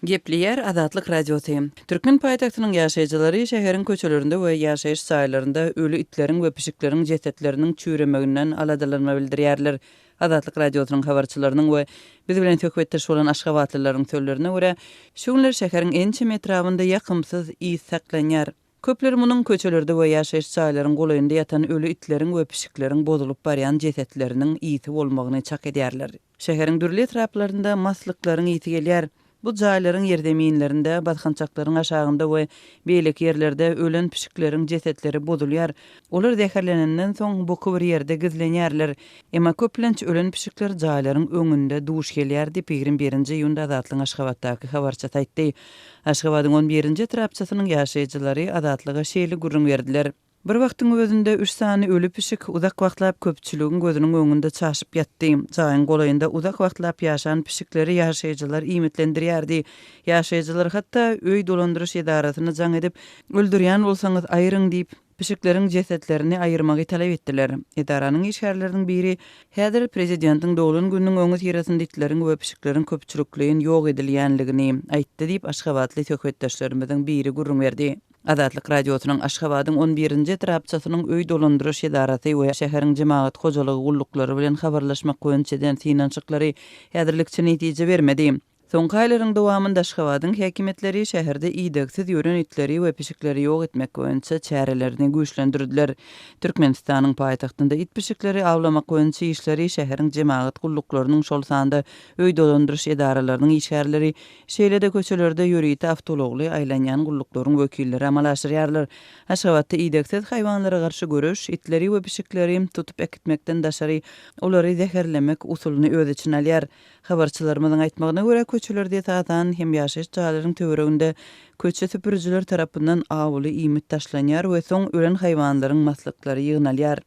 Gepli Azatlyk Radiosu. Türkmen paýtagtynyň ýaşaýjylary şäheriň köçelerinde we ýaşaýyş saýlarynda ölü itleriň we pişikleriniň jesetleriniň çüremeginden aladalanma bildirýärler. Azatlyk Radiosynyň habarçylarynyň we biz bilen töhbetdeş bolan aşgabatlylaryň sözlerine görä, şu günler şäheriň ençe metrawynda ýakymsyz iýs saklanýar. Köpleri munyň köçelerde we ýaşaýyş saýlaryň golaýynda ýatan ölü itleriň we pişikleriň bozulup barýan jesetleriniň iýsi bolmagyny çak edýärler. Şäheriň dürli etraplaryna maslyklaryň iýsi gelýär. Bu jaýlaryň ýerdeminlerinde, badhançaklaryň aşagynda we beýlek ýerlerde ölen pişiklerin jesetleri bozulýar. Olar zäherlenenden soň bu bir ýerde gizlenýärler. Emma köplenç ölen pişikler jaýlaryň öňünde duş gelýär diýip 21-nji ýylda Azatlyň Aşgabatdaky habarça taýtdy. Aşgabatyň 11-nji etrapçasynyň ýaşaýjylary Azatlyga şeýle gurrun berdiler. Bir wagtyň özünde 3 sany ölü pişik uzak wagtlap köpçüligiň gözüniň öňünde çaşyp ýatdy. Jaýyň golaýynda uzak wagtlap ýaşan pişikleri ýaşaýjylar iýmitlendirýärdi. Ýaşaýjylar hatda öý dolandyryş edarasyny jaň edip öldürýän bolsaňyz aýryň diýip pişiklerin jesetlerini aýyrmagy talap etdiler. Edaranyň işgärleriniň biri häzir prezidentiň dowlan gününiň öňü tirasynda itleriň we pişiklerin köpçülikligiň ýok edilýänligini aýtdy diýip Aşgabatly töhbetdeşlerimizden biri gurrun berdi. Azatlyk Radiosynyň Aşgabatyň 11-nji etrapçasynyň öý dolandyryş edarasy we şäheriň jemaat hojalygy gullukları bilen habarlaşmak goýunçydan finançyklary häzirlikçe netije bermedi. Soňky aýlaryň dowamynda Aşgabatyň häkimetleri şäherde iýdeksiz ýören itleri we pişikleri ýok etmek goýunça çärelerini güýçlendirdiler. Türkmenistanyň paýtagtynda it pişikleri awlamak goýunça işleri şäheriň jemaat gulluklarynyň şol sanda öý dolandyryş edaralarynyň işgärleri şeýlede köçelerde ýörüýte awtologly aýlanýan gulluklaryň wekilleri amal aşyrýarlar. Aşgabatda iýdeksiz haýwanlara garşy görüş, itleri we pişikleri tutup ekitmekden daşary olary zäherlemek usulyny öz içine alýar. Habarçylarymyzyň aýtmagyna görä köçelerde taýdan hem ýaşaýyş jaýlarynyň töwereginde köçe süpürüjiler tarapyndan awly iýmit taşlanýar we soň ölen haýwanlaryň maslyklary ýygnalýar.